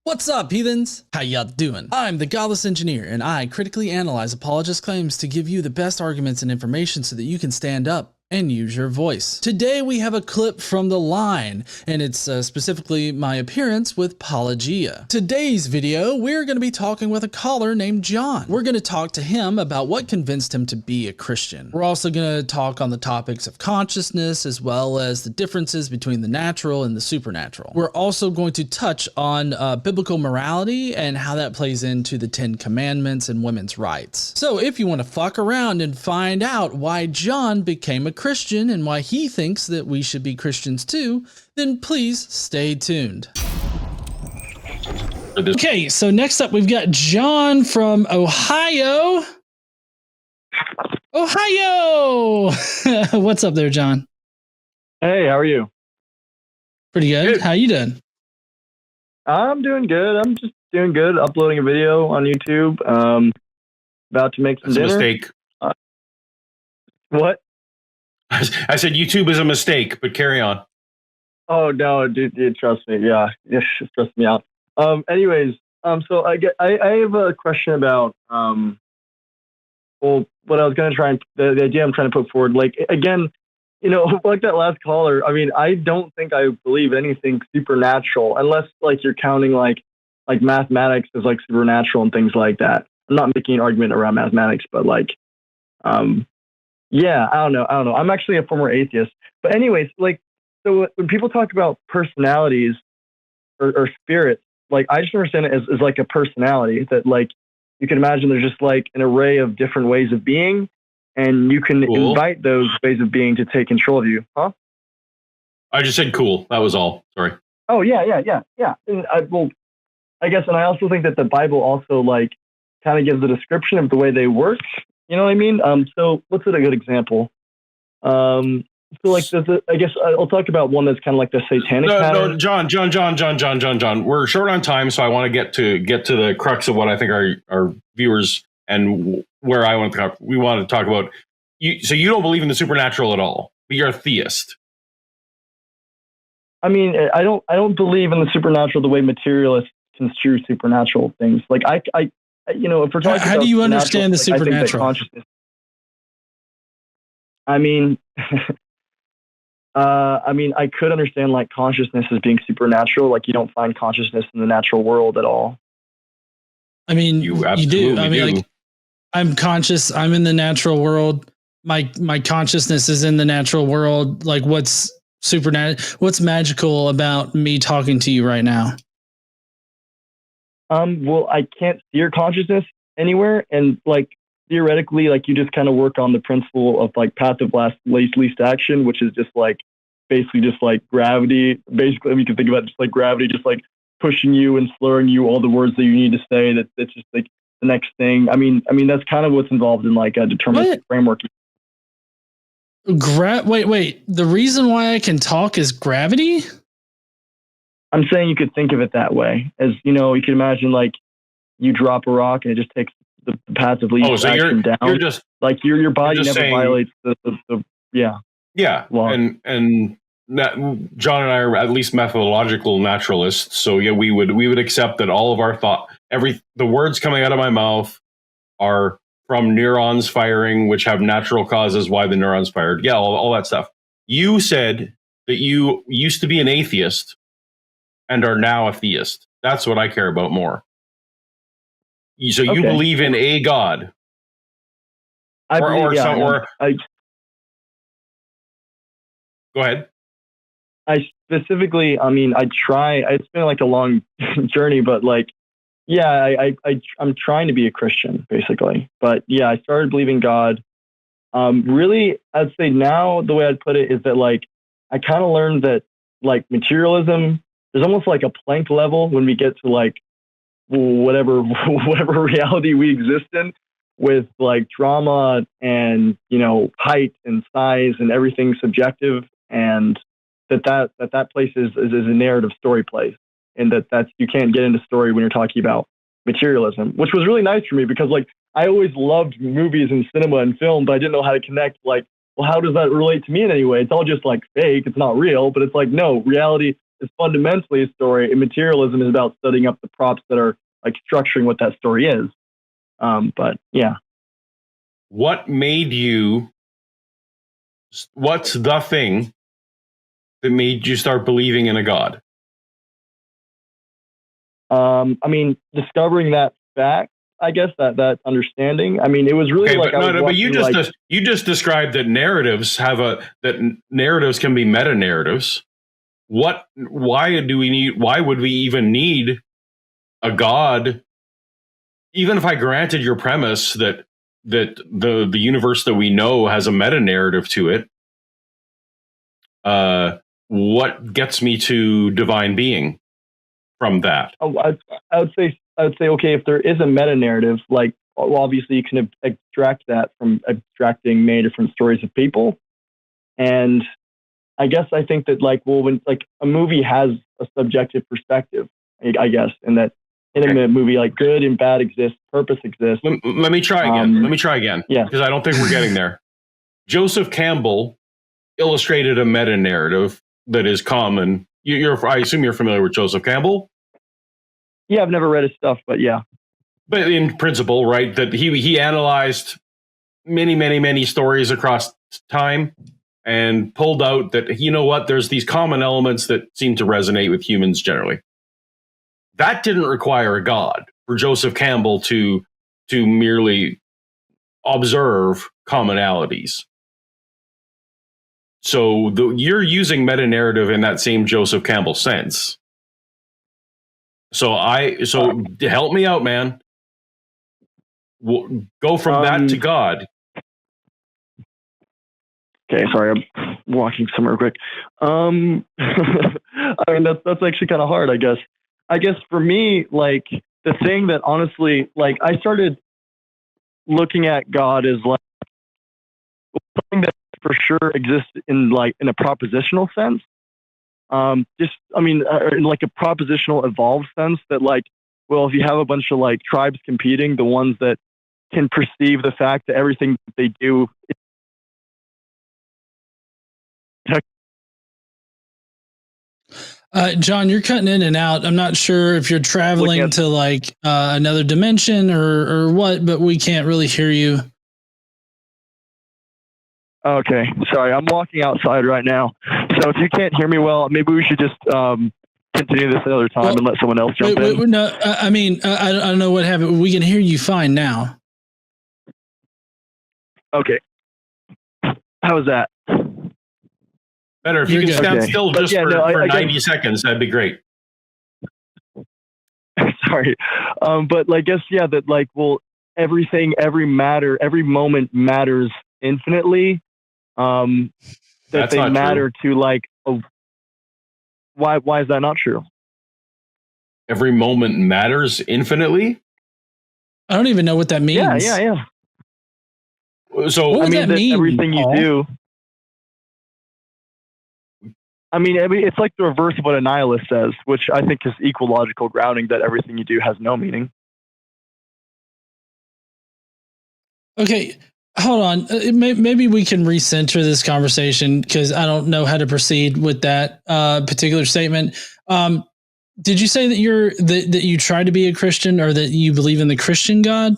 What's up, heathens? How y'all doing? I'm the Godless engineer, and I critically analyze apologist claims to give you the best arguments and information so that you can stand up and use your voice. Today we have a clip from The Line, and it's specifically my appearance with Apologia. Today's video, we're going to be talking with a caller named John. We're going to talk to him about what convinced him to be a Christian. We're also going to talk on the topics of consciousness, as well as the differences between the natural and the supernatural. We're also going to touch on biblical morality and how that plays into the 10 Commandments and women's rights. So if you want to fuck around and find out why John became a Christian and why he thinks that we should be Christians too, then please stay tuned. Okay, so next up we've got John from Ohio. Ohio! What's up there, John? Hey, how are you? Pretty good. How you doing? I'm doing good. I'm just doing good. Uploading a video on YouTube. About to make some dinner. That's a mistake. What? I said YouTube is a mistake, but carry on. Oh no, dude, trust me. Yeah, trust me out. Anyways, so I have a question about well, what I was gonna try and the idea I'm trying to put forward. Like again, you know, like that last caller. I mean, I don't think I believe anything supernatural unless like you're counting like mathematics as like supernatural and things like that. I'm not making an argument around mathematics, but like, yeah, I don't know. I'm actually a former atheist. But anyways, like, so when people talk about personalities or spirits, like, I just understand it as like a personality that, like, you can imagine there's just like an array of different ways of being, and you can invite those ways of being to take control of you. Huh? I just said cool. That was all. Sorry. Oh, yeah. And I guess, and I also think that the Bible also, like, kind of gives a description of the way they work. You know what I mean? So what's a good example? So like, I guess I'll talk about one that's kind of like the satanic pattern. No, John. We're short on time, so I want to get to the crux of what I think our viewers and where I want to talk. We want to talk about you. So you don't believe in the supernatural at all, but you're a theist. I mean, I don't believe in the supernatural the way materialists construe supernatural things. Like I you know, if we're talking how do you understand the supernatural? Consciousness. I mean, I could understand like consciousness as being supernatural. Like you don't find consciousness in the natural world at all. I mean, you do. I mean, like I'm conscious. I'm in the natural world. My consciousness is in the natural world. Like what's supernatural? What's magical about me talking to you right now? Well, I can't see your consciousness anywhere, and like theoretically, like you just kind of work on the principle of like path of least action, which is just like basically just like gravity. Basically, I mean, you can think about it just like gravity, just like pushing you and slurring you all the words that you need to say. That's just like the next thing. I mean, that's kind of what's involved in like a deterministic framework. Wait. The reason why I can talk is gravity? I'm saying you could think of it that way, as you know, you can imagine like you drop a rock and it just takes the path of least action down. You're just like your body never violates the law. And that, John and I are at least methodological naturalists, so yeah, we would accept that all of our the words coming out of my mouth are from neurons firing, which have natural causes why the neurons fired. Yeah, all that stuff. You said that you used to be an atheist and are now a theist. That's what I care about more. So you believe in a God? Go ahead. I specifically, I mean, it's been like a long journey, but like, yeah, I'm trying to be a Christian basically. But yeah, I started believing God. Really, I'd say now the way I'd put it is that like, I kind of learned that like materialism, there's almost like a Planck level when we get to like whatever reality we exist in, with like drama and, you know, height and size and everything subjective, and that place is a narrative story place, and that's you can't get into story when you're talking about materialism, which was really nice for me because like I always loved movies and cinema and film, but I didn't know how to connect like, well, how does that relate to me in any way? It's all just like fake. It's not real, but it's like, no, reality. is fundamentally a story, and materialism is about setting up the props that are like structuring what that story is. But yeah. What made you? What's the thing that made you start believing in a God? I mean, discovering that fact, I guess that understanding. I mean, it was really like but you just described that narratives that narratives can be meta narratives. Why would we even need a God? Even if I granted your premise that the universe that we know has a meta narrative to it, what gets me to divine being from that? I would say okay, if there is a meta narrative, like obviously you can extract that from abstracting many different stories of people, and I guess I think that when like a movie has a subjective perspective, I guess, and that in a movie like good and bad exists, purpose exists. Let me try again. Yeah, because I don't think we're getting there. Joseph Campbell illustrated a meta narrative that is common. I assume you're familiar with Joseph Campbell. Yeah, I've never read his stuff, but yeah. But in principle, right, that he analyzed many stories across time and pulled out that, you know what, there's these common elements that seem to resonate with humans generally. That didn't require a God for Joseph Campbell to merely observe commonalities. So you're using meta narrative in that same Joseph Campbell sense. So help me out, man. Go from that to God. Okay, sorry, I'm walking somewhere quick. I mean, that's actually kind of hard, I guess. I guess for me, like the thing that honestly, like I started looking at God as like something that for sure exists in a propositional sense. In like a propositional evolved sense that if you have a bunch of like tribes competing, the ones that can perceive the fact that everything that they do John, you're cutting in and out. I'm not sure if you're traveling to another dimension or what, but we can't really hear you. Okay, sorry, I'm walking outside right now. So if you can't hear me well, maybe we should just continue this another time and let someone else jump in. No, I don't know what happened. We can hear you fine now. Okay. How was that? Better if you can stand still just for 90 seconds. That'd be great. Sorry. But I guess, every moment matters infinitely. That they matter true. To why is that not true? Every moment matters infinitely? I don't even know what that means. Yeah. So what does that mean, everything you do. I mean, it's like the reverse of what a nihilist says, which I think is equal logical grounding that everything you do has no meaning. Okay, hold on. Maybe we can recenter this conversation because I don't know how to proceed with that particular statement. Did you say that that you try to be a Christian or that you believe in the Christian God?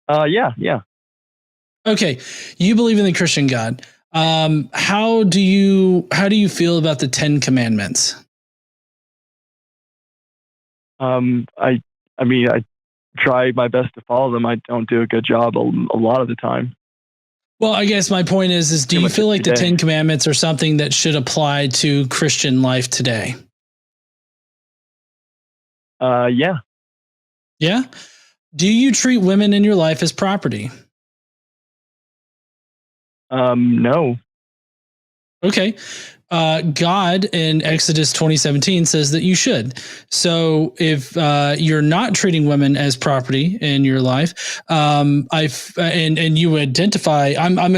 Yeah. Okay, you believe in the Christian God. How do you feel about the 10 Commandments? I try my best to follow them. I don't do a good job a lot of the time. Well, I guess my point is do you feel like the 10 Commandments are something that should apply to Christian life today? Yeah. Yeah? Do you treat women in your life as property? No. Okay. God in Exodus 20:17 says that you should. So if you're not treating women as property in your life, and you identify, I'm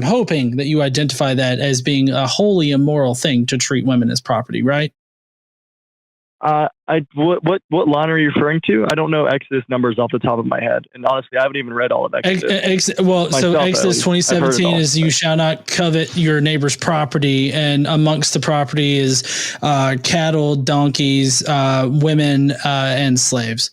hoping that you identify that as being a wholly immoral thing to treat women as property, right? What line are you referring to? I don't know Exodus numbers off the top of my head, and honestly, I haven't even read all of Exodus. So Exodus 20:17 is you shall not covet your neighbor's property, and amongst the property is cattle, donkeys, women, and slaves.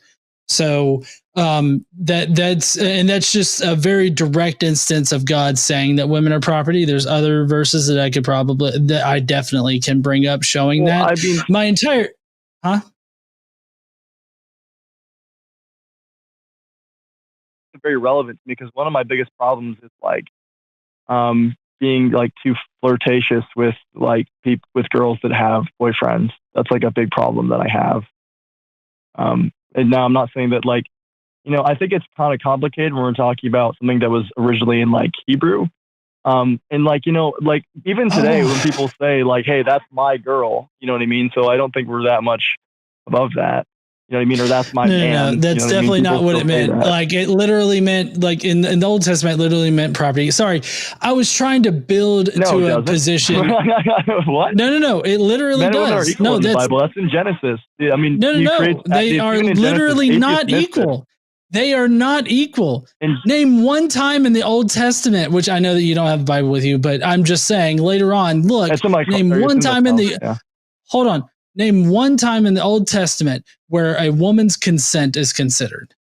So that's just a very direct instance of God saying that women are property. There's other verses that I definitely can bring up showing that. I mean, my entire very relevant to me because one of my biggest problems is like being like too flirtatious with like people with girls that have boyfriends. That's like a big problem that I have. And now I'm not saying that like, I think it's kind of complicated when we're talking about something that was originally in like Hebrew. And like, like even today when people say like, hey, that's my girl, you know what I mean? So I don't think we're that much above that. You know what I mean? Or that's my man. No, that's definitely not what it meant. Like it literally meant like in the Old Testament, it literally meant property. Sorry. I was trying to build to a position. What? No. It literally does. No, that's Bible. That's in Genesis. I mean, no. They are literally not equal. They are not equal. Name one time in the Old Testament, which I know that you don't have the Bible with you, but I'm just saying later on, look, name one time in the, hold on. Name one time in the Old Testament where a woman's consent is considered.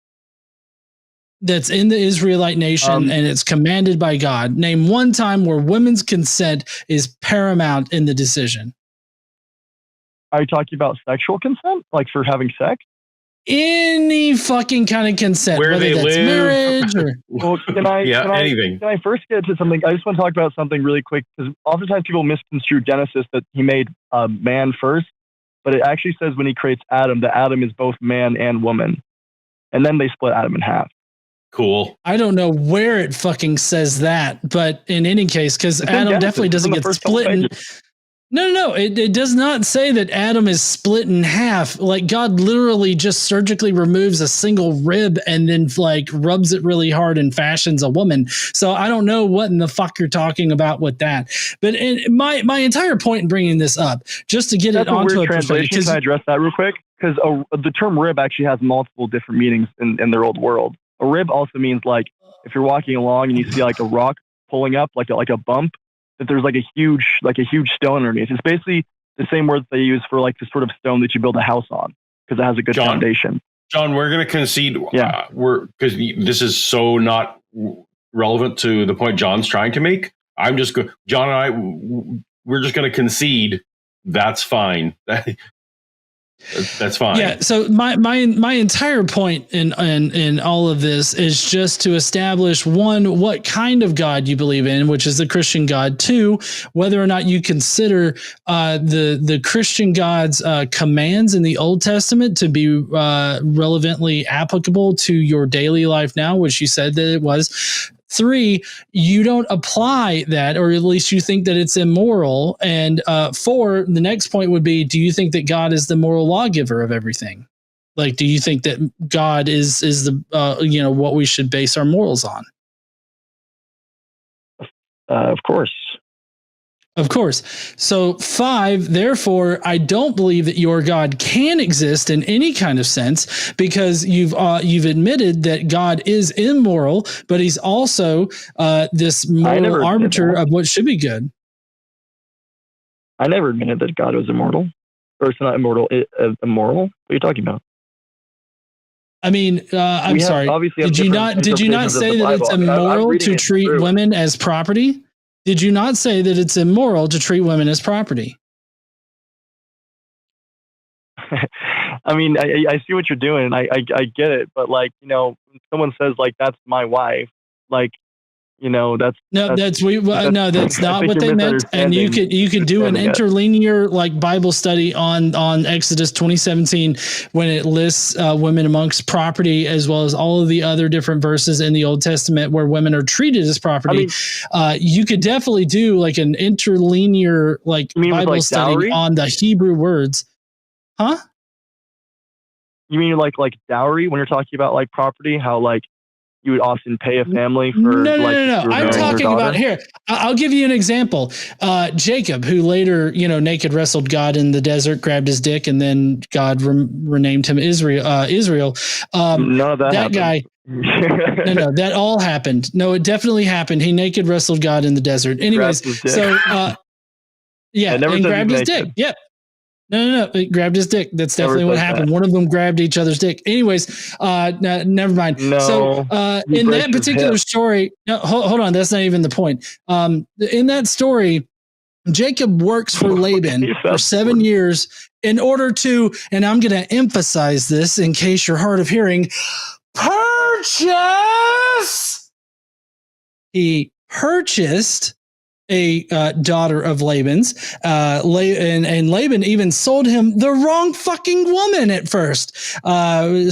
That's in the Israelite nation and it's commanded by God. Name one time where women's consent is paramount in the decision. Are you talking about sexual consent? Like for having sex? Any fucking kind of consent, where whether they that's live, marriage or anything. Can I first get to something? I just want to talk about something really quick because oftentimes people misconstrue Genesis that he made man first, but it actually says when he creates Adam, that Adam is both man and woman, and then they split Adam in half. Cool. I don't know where it fucking says that, but in any case, because Adam definitely doesn't get split. No. It does not say that Adam is split in half. Like God literally just surgically removes a single rib and then like rubs it really hard and fashions a woman. So I don't know what in the fuck you're talking about with that. But my entire point in bringing this up, just to get it onto a translation. Can I address that real quick? Because the term rib actually has multiple different meanings in their old world. A rib also means like if you're walking along and you see like a rock pulling up, like a bump. That there's like a huge stone underneath. It's basically the same word that they use for like the sort of stone that you build a house on because it has a good foundation. John, we're going to concede. Because this is so not relevant to the point John's trying to make. John and I, we're just going to concede. That's fine. That's fine. Yeah. So my entire point in all of this is just to establish one, what kind of God you believe in, which is the Christian God. Two, whether or not you consider the Christian God's commands in the Old Testament to be relevantly applicable to your daily life now, which you said that it was. Three, you don't apply that, or at least you think that it's immoral. And four, the next point would be, do you think that God is the moral lawgiver of everything? Like, do you think that God is the what we should base our morals on? Of course. Of course. So five, therefore, I don't believe that your God can exist in any kind of sense because you've admitted that God is immoral, but he's also this moral arbiter of what should be good. I never admitted that God was immortal. Or it's not immortal, immoral? What are you talking about? I mean, I'm sorry. Did you not say that it's immoral to treat women as property? Did you not say that it's immoral to treat women as property? I mean, I see what you're doing. I get it. But like, when someone says like, that's my wife, like, that's not what they meant. And you could do an interlinear like Bible study on Exodus 20:17 when it lists women amongst property, as well as all of the other different verses in the Old Testament where women are treated as property. You could definitely do like an interlinear like Bible study dowry? On the Hebrew words. Huh? You mean like dowry when you're talking about like property? How like you would often pay a family for no. I'm talking about here. I'll give you an example. Jacob, who later, naked wrestled God in the desert, grabbed his dick, and then God renamed him Israel. None of that guy. No, that all happened. No, it definitely happened. He naked wrestled God in the desert. Anyways, so yeah, and grabbed his dick. Yep. No. It grabbed his dick. That's definitely what happened. One of them grabbed each other's dick. Anyways, never mind. No, so in that particular story, no, hold on. That's not even the point. In that story, Jacob works for Laban for 7 years in order to, and I'm going to emphasize this in case you're hard of hearing, purchase. He purchased a daughter of Laban's, and Laban even sold him the wrong fucking woman at first.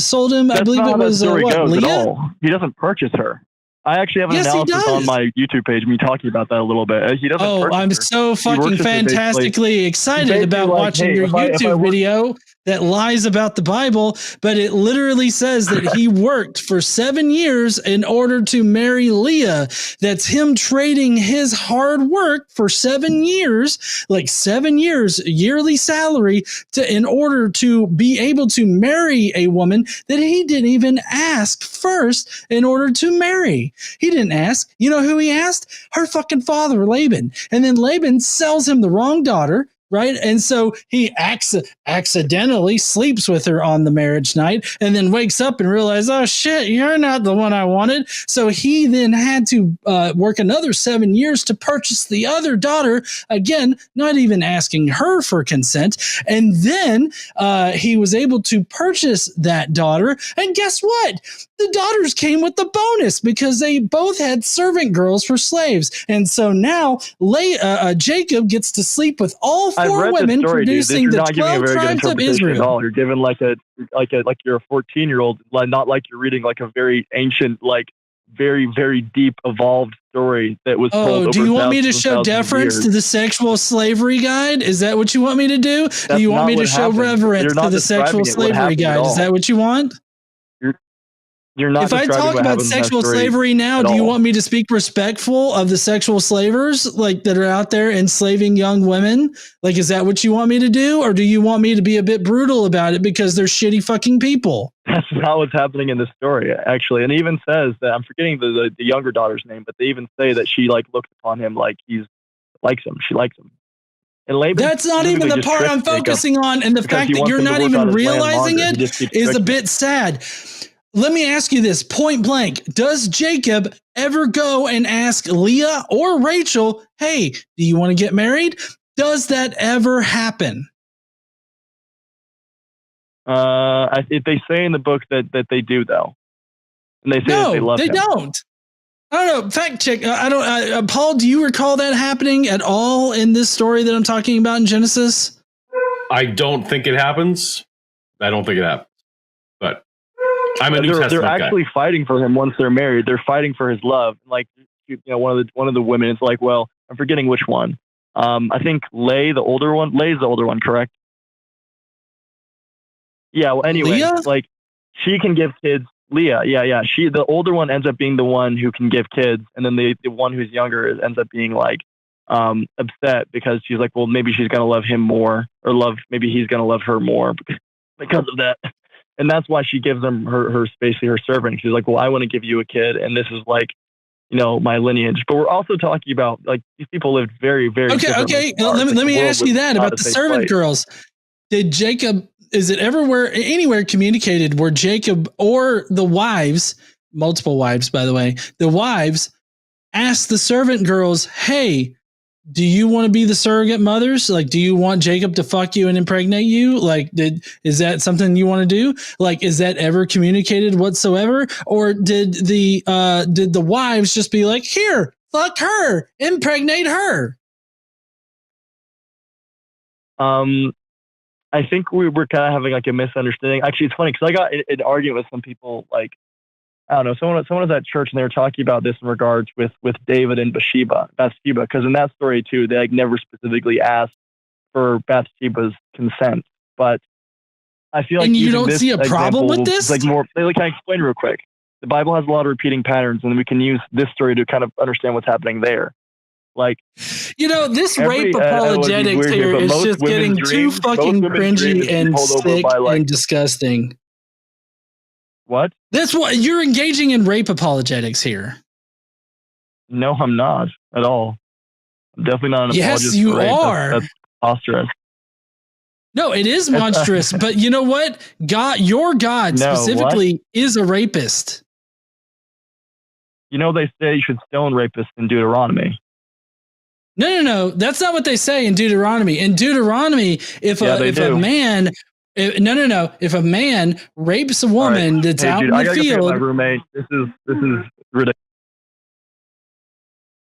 Sold him, I believe it was Leah. He doesn't purchase her. I actually have an analysis on my YouTube page, me talking about that a little bit. He doesn't. Oh, I'm so fucking fantastically excited about watching your YouTube video that lies about the Bible, but it literally says that he worked for 7 years in order to marry Leah. That's him trading his hard work for 7 years, like 7 years, yearly salary, in order to be able to marry a woman that he didn't even ask first in order to marry. He didn't ask. You know who he asked? Her fucking father, Laban. And then Laban sells him the wrong daughter. Right. And so he accidentally sleeps with her on the marriage night and then wakes up and realizes, oh, shit, you're not the one I wanted. So he then had to work another 7 years to purchase the other daughter. Again, not even asking her for consent. And then he was able to purchase that daughter. And guess what? The daughters came with the bonus because they both had servant girls for slaves. And so now Jacob gets to sleep with all four women, producing the 12 tribes of Israel. You're given like you're a 14-year-old, not like you're reading like a very ancient, like very, very deep, evolved story that was told over do you want me to show deference to the sexual slavery guide? Is that what you want me to do? Do you want me to show reverence to the sexual slavery guide? Is that what you want? You're not. If I talk about sexual slavery now, do you want me to speak respectful of the sexual slavers like that are out there enslaving young women? Like, is that what you want me to do? Or do you want me to be a bit brutal about it because they're shitty fucking people? That's not what's happening in the story, actually. And it even says that, I'm forgetting the younger daughter's name, but they even say that she like looked upon him like she likes him. And Laban, that's not even the part I'm focusing on. And the fact that you're not even realizing it is a bit sad. Let me ask you this point blank. Does Jacob ever go and ask Leah or Rachel, hey, do you want to get married? Does that ever happen? They say in the book that they do, though. And they say that they love him. Don't. I don't know. Fact check. Paul, do you recall that happening at all in this story that I'm talking about in Genesis? I don't think it happens. But I'm a New Testament They're actually fighting for him once they're married. They're fighting for his love. Like, one of the women is like, well, I'm forgetting which one. I think Lay's the older one, correct? Yeah. Well, anyway, Leah? like she can give kids. Leah, yeah. The older one ends up being the one who can give kids, and then the one who's younger ends up being like upset because she's like, well, maybe she's gonna love him more, or maybe he's gonna love her more because of that. And that's why she gives them her basically her servant. She's like, well, I want to give you a kid, and this is like, my lineage. But we're also talking about like these people lived very, very okay. Let me ask you that about the servant girls. Did Jacob? Is it anywhere communicated where Jacob or the wives, multiple wives, by the way, the wives asked the servant girls, hey, do you want to be the surrogate mothers? Like, do you want Jacob to fuck you and impregnate you? Like, is that something you want to do? Like, is that ever communicated whatsoever? Or did the wives just be like, here, fuck her, impregnate her? I think we were kind of having like a misunderstanding. Actually, it's funny because I got in an argument with some people, like, I don't know, someone was at church and they were talking about this in regards with David and Bathsheba, because in that story too, they like never specifically asked for Bathsheba's consent. But I feel like, and you don't see a problem with this? Like more, can I explain real quick? the Bible has a lot of repeating patterns, and we can use this story to kind of understand what's happening there. Like, this rape apologetics here is just getting too fucking cringy and sick and disgusting. What? That's what you're engaging in, rape apologetics here. No, I'm not at all. I'm definitely not an apologist. Yes, you are. That's monstrous. No, it is monstrous. But you know what? Your God specifically is a rapist. They say you should stone rapists in Deuteronomy. No. That's not what they say in Deuteronomy. In Deuterononomy, if a man rapes a woman that's out in the field, my roommate. This is ridiculous.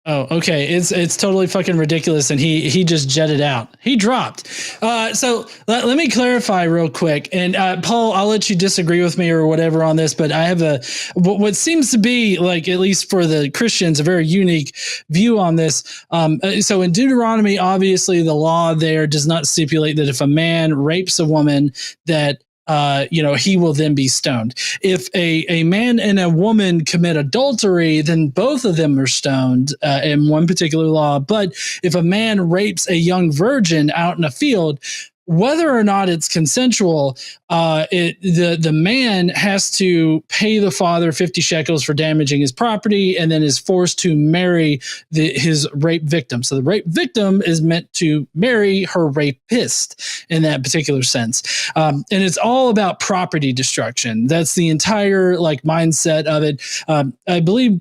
Oh, okay. It's totally fucking ridiculous, and he just jetted out. He dropped. So let me clarify real quick. And Paul, I'll let you disagree with me or whatever on this, but I have what seems to be, like, at least for the Christians, a very unique view on this. So in Deuteronomy, obviously the law there does not stipulate that if a man rapes a woman that he will then be stoned. If a man and a woman commit adultery, then both of them are stoned in one particular law. But if a man rapes a young virgin out in a field, whether or not it's consensual, the man has to pay the father 50 shekels for damaging his property, and then is forced to marry his rape victim. So the rape victim is meant to marry her rapist in that particular sense. And it's all about property destruction. That's the entire mindset of it. I believe,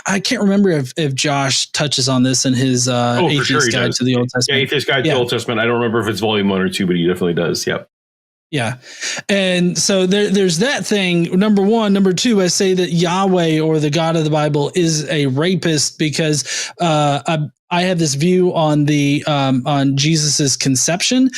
I can't remember if Josh touches on this in his Atheist Guide to the Old Testament. Yeah, Atheist Guide to the Old Testament. I don't remember if it's volume 1 or 2, but he definitely does. Yep. Yeah. And so there's that thing. Number one. Number two, I say that Yahweh, or the God of the Bible, is a rapist because I have this view on on Jesus's conception,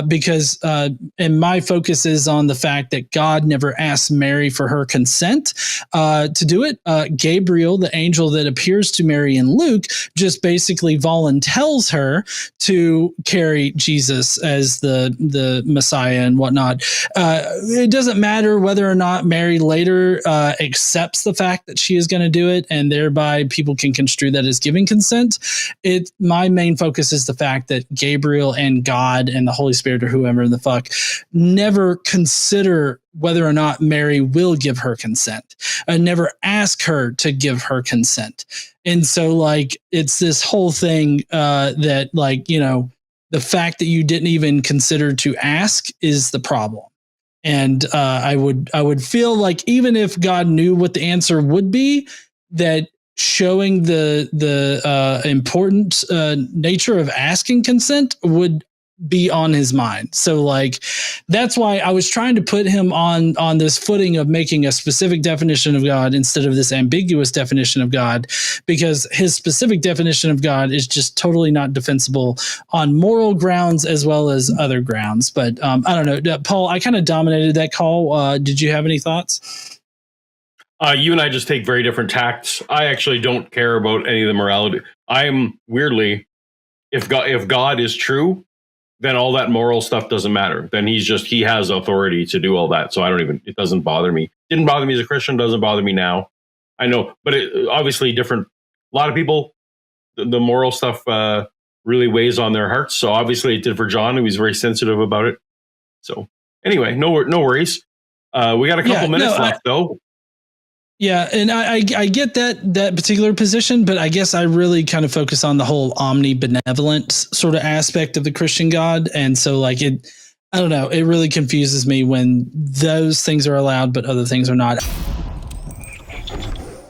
because and my focus is on the fact that God never asked Mary for her consent to do it. Gabriel, the angel that appears to Mary in Luke, just basically volunteers her to carry Jesus as the Messiah and whatnot. It doesn't matter whether or not Mary later accepts the fact that she is going to do it, and thereby people can construe that as giving consent. My main focus is the fact that Gabriel and God and the Holy Spirit, or whoever the fuck, never consider whether or not Mary will give her consent, and never ask her to give her consent. And so it's this whole thing that the fact that you didn't even consider to ask is the problem. And I would feel like even if God knew what the answer would be, that showing the important nature of asking consent would be on his mind. So that's why I was trying to put him on this footing of making a specific definition of God instead of this ambiguous definition of God, because his specific definition of God is just totally not defensible on moral grounds as well as other grounds. But I don't know, Paul, I kind of dominated that call. Did you have any thoughts? You and I just take very different tacts. I actually don't care about any of the morality. I'm weirdly, if God is true, then all that moral stuff doesn't matter. Then he has authority to do all that. So it doesn't bother me. Didn't bother me as a Christian, doesn't bother me now. I know, but obviously different. A lot of people, the moral stuff really weighs on their hearts. So obviously it did for John. He was very sensitive about it. So anyway, no worries. We got a couple minutes left though. Yeah, and I get that particular position, but I guess I really kind of focus on the whole omnibenevolent sort of aspect of the Christian God. And so I don't know, it really confuses me when those things are allowed, but other things are not.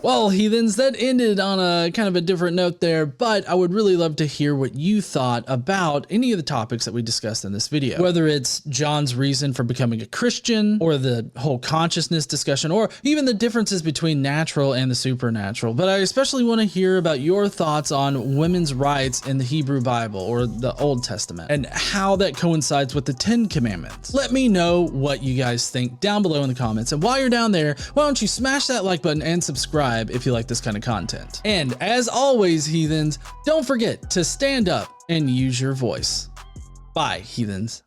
Well, heathens, that ended on a kind of a different note there, but I would really love to hear what you thought about any of the topics that we discussed in this video, whether it's John's reason for becoming a Christian, or the whole consciousness discussion, or even the differences between natural and the supernatural. But I especially want to hear about your thoughts on women's rights in the Hebrew Bible, or the Old Testament, and how that coincides with the 10 Commandments. Let me know what you guys think down below in the comments. And while you're down there, why don't you smash that like button and subscribe if you like this kind of content. And as always, heathens, don't forget to stand up and use your voice. Bye, heathens.